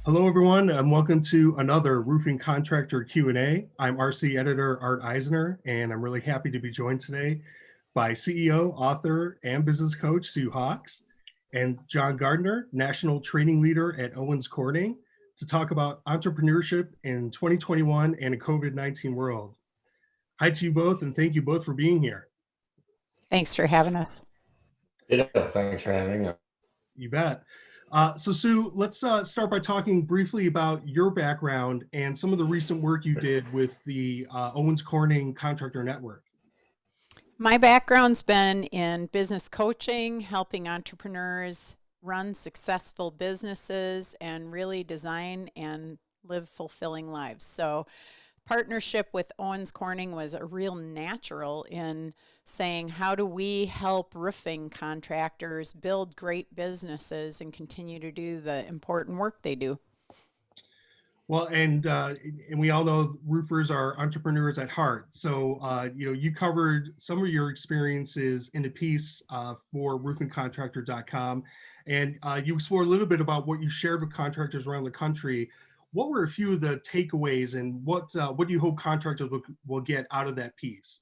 Hello, everyone, and welcome to another Roofing Contractor Q&A. I'm RC Editor Art Eisner, and I'm really happy to be joined today by CEO, author, and business coach Sue Hawks, and John Gardner, National Training Leader at Owens Corning, to talk about entrepreneurship in 2021 and a COVID-19 world. Hi to you both, and thank you both for being here. Thanks for having us. Thanks for having us. You bet. So Sue, let's start by talking briefly about your background and some of the recent work you did with the Owens Corning Contractor Network. My background's been in business coaching, helping entrepreneurs run successful businesses and really design and live fulfilling lives. So partnership with Owens Corning was a real natural in saying, how do we help roofing contractors build great businesses and continue to do the important work they do? Well, and we all know roofers are entrepreneurs at heart. So, you covered some of your experiences in a piece for roofingcontractor.com, and you explored a little bit about what you shared with contractors around the country. What were a few of the takeaways, and what do you hope contractors will get out of that piece?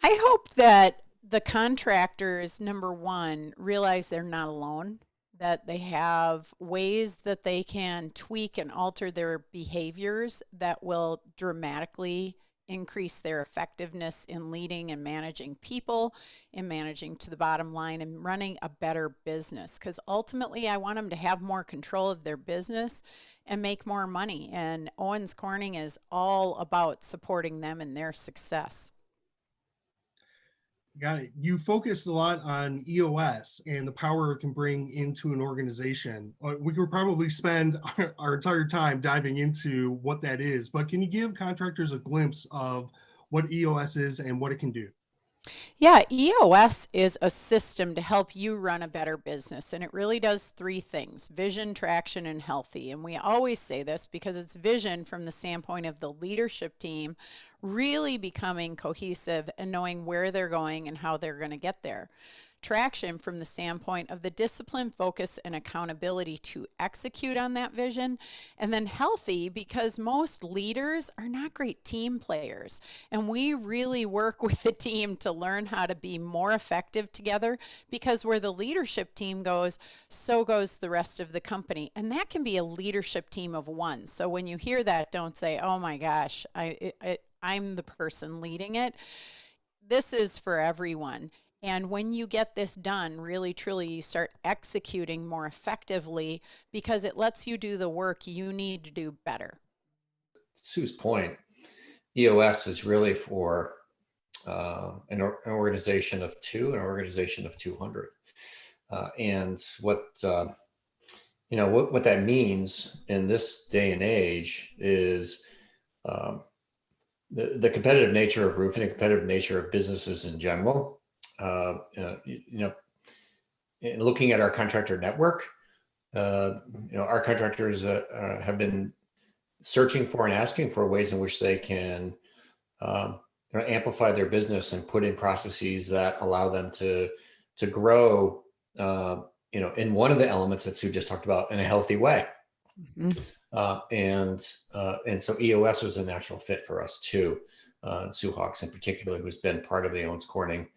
I hope that the contractors, number one, realize they're not alone, that they have ways that they can tweak and alter their behaviors that will dramatically increase their effectiveness in leading and managing people, in managing to the bottom line, and running a better business. Because ultimately, I want them to have more control of their business and make more money. And Owens Corning is all about supporting them in their success. Got it. You focused a lot on EOS and the power it can bring into an organization. We could probably spend our entire time diving into what that is, but can you give contractors a glimpse of what EOS is and what it can do? Yeah, EOS is a system to help you run a better business, and it really does three things: vision, traction, and healthy. And we always say this because it's vision from the standpoint of the leadership team really becoming cohesive and knowing where they're going and how they're going to get there. Traction from the standpoint of the discipline, focus, and accountability to execute on that vision. And then healthy, because most leaders are not great team players. And we really work with the team to learn how to be more effective together, because where the leadership team goes, so goes the rest of the company. And that can be a leadership team of one. So when you hear that, don't say, oh my gosh, I'm the person leading it. This is for everyone. And when you get this done, really, truly, you start executing more effectively because it lets you do the work you need to do better. Sue's point, EOS is really for an organization of two, an organization of 200. And what that means in this day and age is the competitive nature of roofing, the competitive nature of businesses in general. In looking at our contractor network, our contractors have been searching for and asking for ways in which they can amplify their business and put in processes that allow them to grow, in one of the elements that Sue just talked about, in a healthy way. Mm-hmm. And so EOS was a natural fit for us too. Sue Hawks in particular, who's been part of the Owens Corning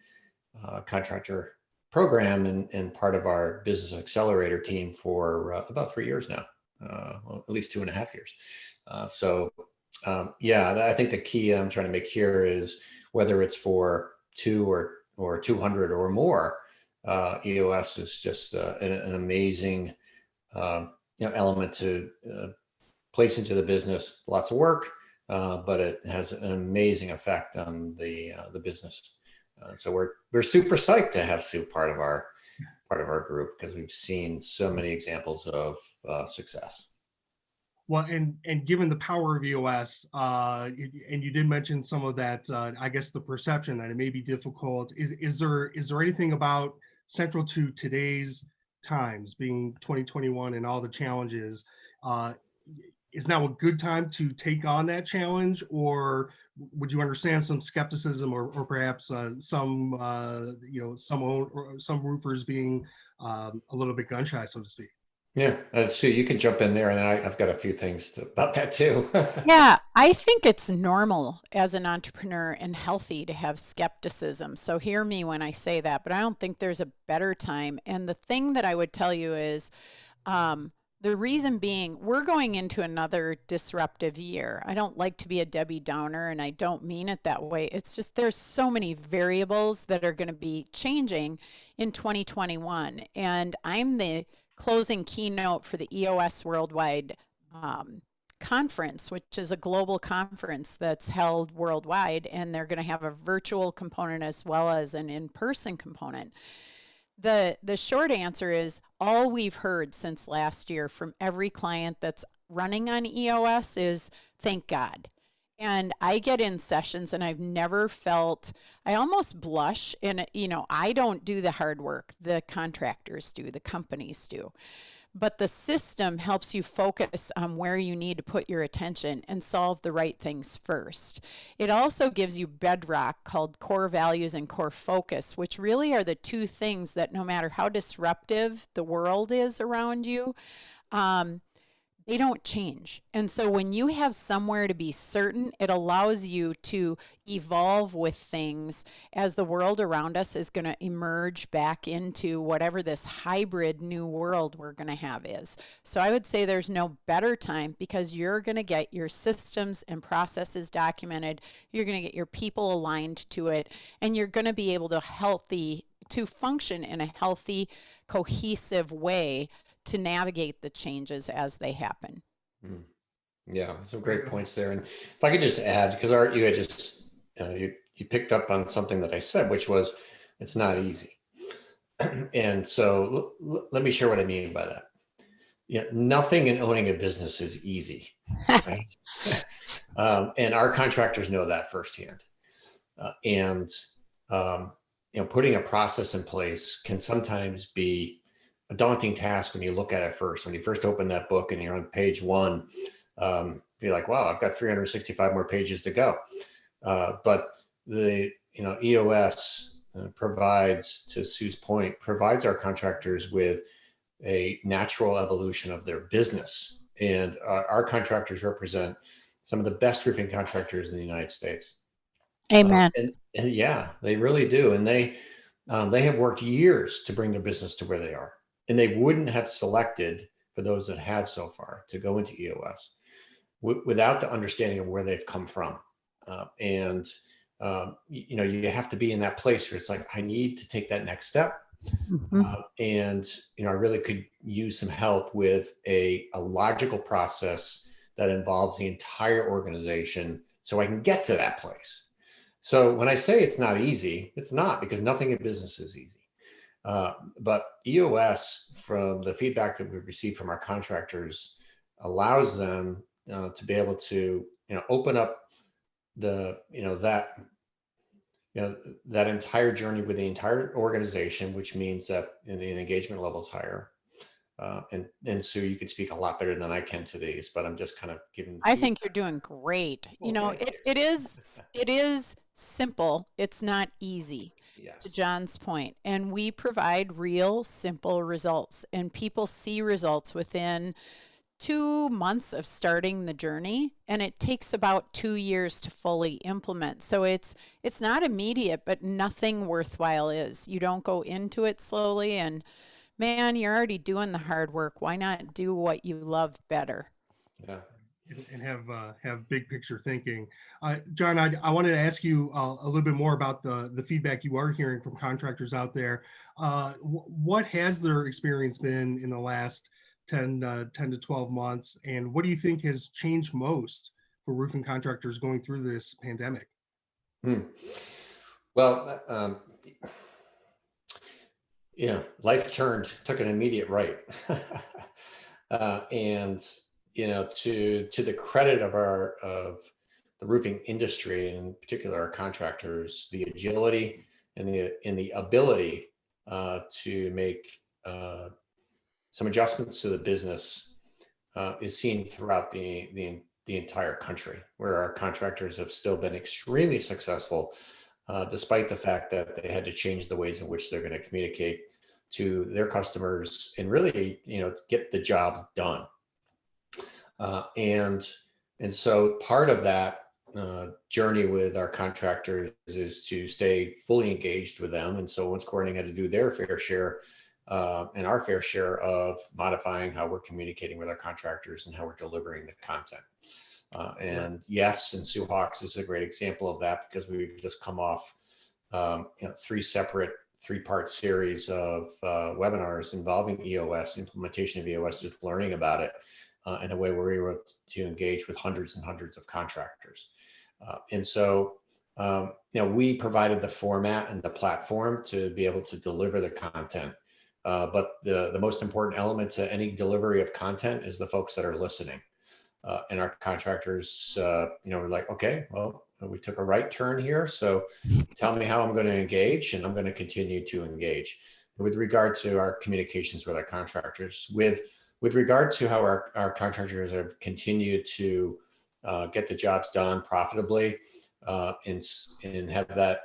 contractor program and part of our business accelerator team for about 3 years now, well, at least 2.5 years. I think the key I'm trying to make here is whether it's for 2 or 200 or more, EOS is just an amazing element to place into the business. Lots of work, but it has an amazing effect on the business. So we're super psyched to have Sue part of our group, because we've seen so many examples of success. Well, and given the power of EOS, and you did mention some of that, I guess the perception that it may be difficult. Is there anything about central to today's times, being 2021 and all the challenges, is now a good time to take on that challenge, or would you understand some skepticism or perhaps some roofers being a little bit gun shy, so to speak? Yeah, Sue, you can jump in there, and I've got a few things about that too. Yeah, I think it's normal as an entrepreneur and healthy to have skepticism. So hear me when I say that, but I don't think there's a better time. And the thing that I would tell you is the reason being, we're going into another disruptive year. I don't like to be a Debbie Downer, and I don't mean it that way. It's just there's so many variables that are going to be changing in 2021. And I'm the closing keynote for the EOS Worldwide conference, which is a global conference that's held worldwide, and they're going to have a virtual component as well as an in-person component. The short answer is all we've heard since last year from every client that's running on EOS is thank God. And I get in sessions and I've never felt, I almost blush. And, I don't do the hard work. The contractors do, the companies do. But the system helps you focus on where you need to put your attention and solve the right things first. It also gives you bedrock called core values and core focus, which really are the two things that no matter how disruptive the world is around you, they don't change. And so when you have somewhere to be certain, it allows you to evolve with things as the world around us is going to emerge back into whatever this hybrid new world we're going to have is. So I would say there's no better time because you're going to get your systems and processes documented. You're going to get your people aligned to it, and you're going to be able to function in a healthy, cohesive way to navigate the changes as they happen. Yeah, some great points there. And if I could just add, because you had just you picked up on something that I said, which was it's not easy. And so let me share what I mean by that. Nothing in owning a business is easy, right? And our contractors know that firsthand. And putting a process in place can sometimes be a daunting task when you look at it first. When you first open that book and you're on page 1, you're like, wow, I've got 365 more pages to go. But the EOS provides, to Sue's point, provides our contractors with a natural evolution of their business. And our contractors represent some of the best roofing contractors in the United States. Amen. And yeah, they really do. And they have worked years to bring their business to where they are. And they wouldn't have selected, for those that have so far, to go into EOS without the understanding of where they've come from. You have to be in that place where it's like, I need to take that next step. I really could use some help with a logical process that involves the entire organization so I can get to that place. So when I say it's not easy, it's not, because nothing in business is easy. But EOS, from the feedback that we've received from our contractors, allows them to be able to open up that entire journey with the entire organization, which means that the engagement level is higher. And Sue, you can speak a lot better than I can to these, but I'm just kind of giving. I think you're doing great. Well, it is simple. It's not easy. Yes. To John's point, and we provide real simple results, and people see results within 2 months of starting the journey, and it takes about 2 years to fully implement. So it's not immediate, but nothing worthwhile is. You don't go into it slowly, and man, you're already doing the hard work. Why not do what you love better? Yeah. And have big picture thinking. John, I wanted to ask you a little bit more about the feedback you are hearing from contractors out there. What has their experience been in the last 10 to 12 months? And what do you think has changed most for roofing contractors going through this pandemic? Well, life took an immediate right. And to the credit of the roofing industry, and in particular our contractors, the agility and the ability to make some adjustments to the business is seen throughout the entire country, where our contractors have still been extremely successful, despite the fact that they had to change the ways in which they're going to communicate to their customers and really, get the jobs done. And so part of that journey with our contractors is to stay fully engaged with them. And so Owens Corning had to do their fair share and our fair share of modifying how we're communicating with our contractors and how we're delivering the content. And yes, and Sue Hawks is a great example of that, because we've just come off three separate 3-part series of webinars involving EOS, implementation of EOS, just learning about it in a way where we were to engage with hundreds and hundreds of contractors. And so, we provided the format and the platform to be able to deliver the content. But the most important element to any delivery of content is the folks that are listening. And our contractors, were like, okay, well, we took a right turn here. So tell me how I'm going to engage, and I'm going to continue to engage. With regard to our communications with our contractors, with regard to how our contractors have continued to get the jobs done profitably, and have that,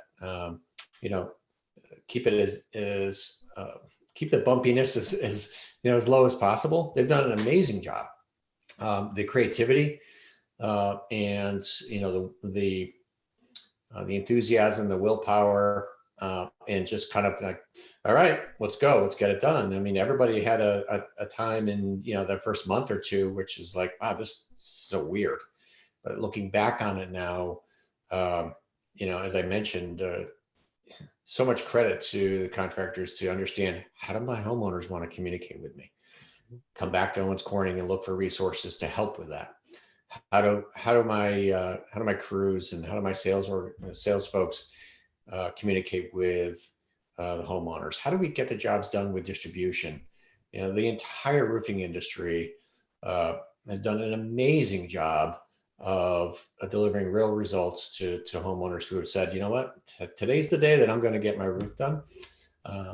keep it as keep the bumpiness as low as possible. They've done an amazing job. The creativity and the enthusiasm, the willpower, and just kind of like, all right, let's go, let's get it done. I mean, everybody had a time in the first month or two, which is like, wow, this is so weird. But looking back on it now, as I mentioned, so much credit to the contractors to understand, how do my homeowners want to communicate with me? Come back to Owens Corning and look for resources to help with that. How do my crews and how do my sales folks communicate with the homeowners? How do we get the jobs done with distribution? The entire roofing industry has done an amazing job of delivering real results to homeowners who have said, you know what, today's the day that I'm going to get my roof done.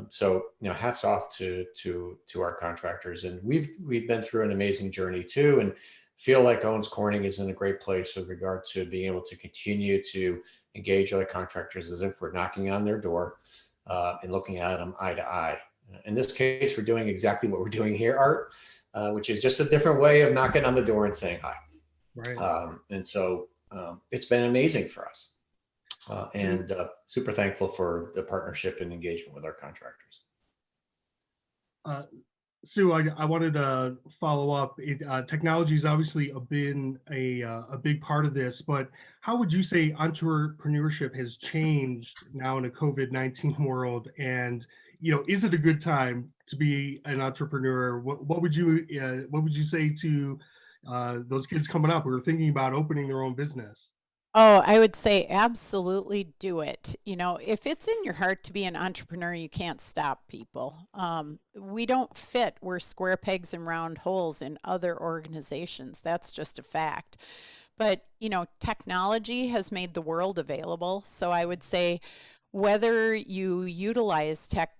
So hats off to our contractors, and we've been through an amazing journey too, and feel like Owens Corning is in a great place with regard to being able to continue to engage other contractors as if we're knocking on their door and looking at them eye to eye. In this case, we're doing exactly what we're doing here, Art, which is just a different way of knocking on the door and saying hi. Right. And so it's been amazing for us. And super thankful for the partnership and engagement with our contractors. Sue, I wanted to follow up. Technology has obviously been a big part of this, but how would you say entrepreneurship has changed now in a COVID-19 world? And is it a good time to be an entrepreneur? What would you say to those kids coming up who are thinking about opening their own business? Oh, I would say absolutely do it. If it's in your heart to be an entrepreneur, you can't stop people. We don't fit. We're square pegs and round holes in other organizations. That's just a fact. But, technology has made the world available. So I would say whether you utilize tech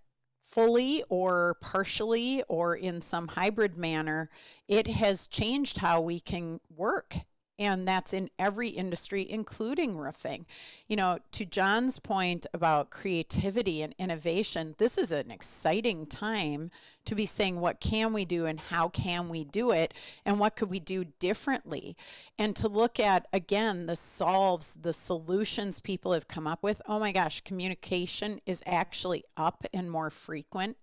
fully or partially or in some hybrid manner, it has changed how we can work. And that's in every industry, including roofing. To John's point about creativity and innovation, this is an exciting time to be saying, what can we do and how can we do it? And what could we do differently? And to look at, again, the solutions people have come up with. Oh my gosh, communication is actually up and more frequent.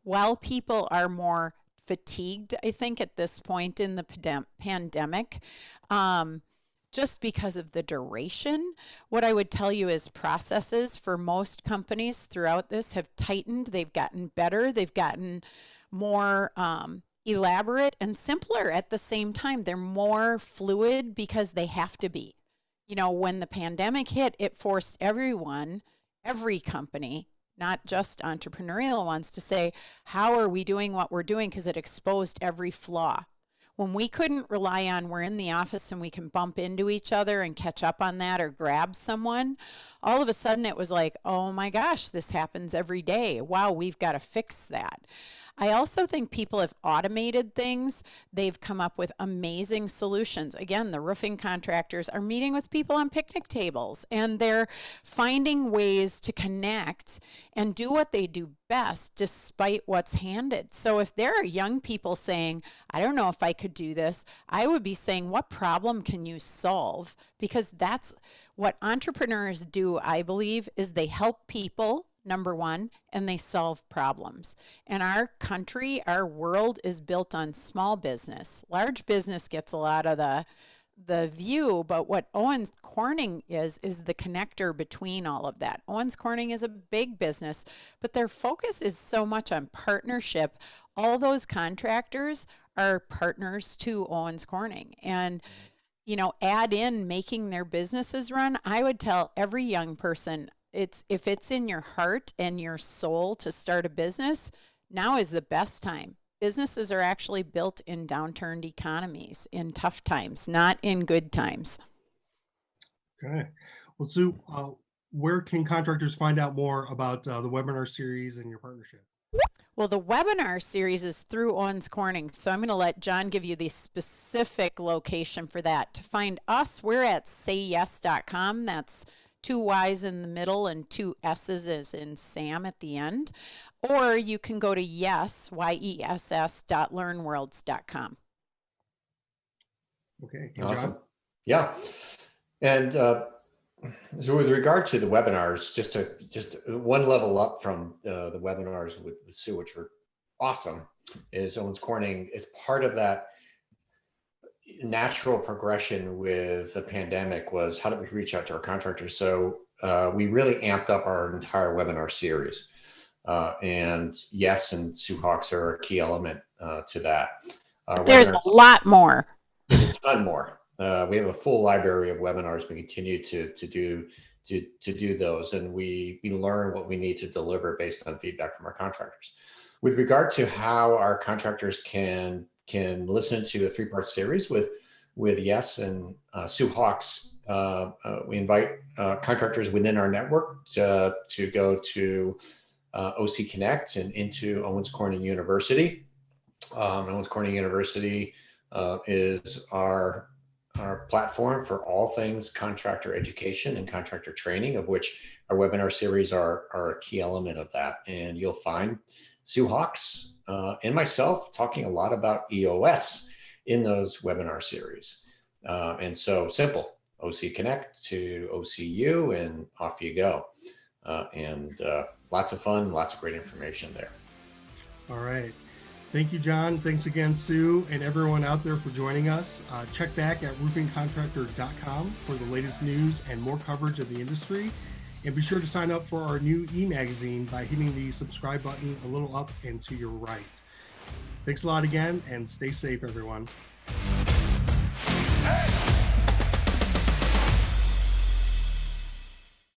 While people are more fatigued, I think, at this point in the pandemic, just because of the duration. What I would tell you is processes for most companies throughout this have tightened. They've gotten better. They've gotten more elaborate and simpler at the same time. They're more fluid because they have to be. When the pandemic hit, it forced every company, not just entrepreneurial ones, to say, how are we doing what we're doing? Because it exposed every flaw. When we couldn't rely on we're in the office and we can bump into each other and catch up on that or grab someone, all of a sudden it was like, oh my gosh, this happens every day. Wow, we've got to fix that. I also think people have automated things. They've come up with amazing solutions. Again, the roofing contractors are meeting with people on picnic tables, and they're finding ways to connect and do what they do best despite what's handed. So if there are young people saying, I don't know if I could do this, I would be saying, what problem can you solve? Because that's what entrepreneurs do, I believe, is they help people, number one, and they solve problems. And our country, our world is built on small business. Large business gets a lot of the view, but what Owens Corning is the connector between all of that. Owens Corning is a big business, but their focus is so much on partnership. All those contractors are partners to Owens Corning. And add in making their businesses run. I would tell every young person, if it's in your heart and your soul to start a business, now is the best time. Businesses are actually built in downturned economies, in tough times, not in good times. Okay. Well, Sue, where can contractors find out more about the webinar series and your partnership? Well, the webinar series is through Owens Corning, so I'm going to let John give you the specific location for that. To find us, we're at sayyes.com. That's 2 Y's in the middle and 2 S's as in Sam at the end. Or you can go to yess.learnworlds.com. Okay. And Awesome. John? Yeah. And so with regard to the webinars, just one level up from the webinars with Sue, which were awesome, is Owens Corning is part of that natural progression with the pandemic was how do we reach out to our contractors? So we really amped up our entire webinar series. And Yes and Sue Hawks are a key element to that. There's a lot more. There's a ton more. We have a full library of webinars. We continue to do those, and we learn what we need to deliver based on feedback from our contractors. With regard to how our contractors can listen to a 3-part series with Yes and Sue Hawks, we invite contractors within our network to go to OC Connect and into Owens Corning University. Owens Corning University is our platform for all things contractor education and contractor training, of which our webinar series are a key element of that. And you'll find Sue Hawks and myself talking a lot about EOS in those webinar series. And so simple, OC Connect to OCU, and off you go. And lots of fun, lots of great information there. All right. Thank you, John. Thanks again, Sue, and everyone out there for joining us. Check back at roofingcontractor.com for the latest news and more coverage of the industry. And be sure to sign up for our new e-magazine by hitting the subscribe button a little up and to your right. Thanks a lot again, and stay safe, everyone. Hey!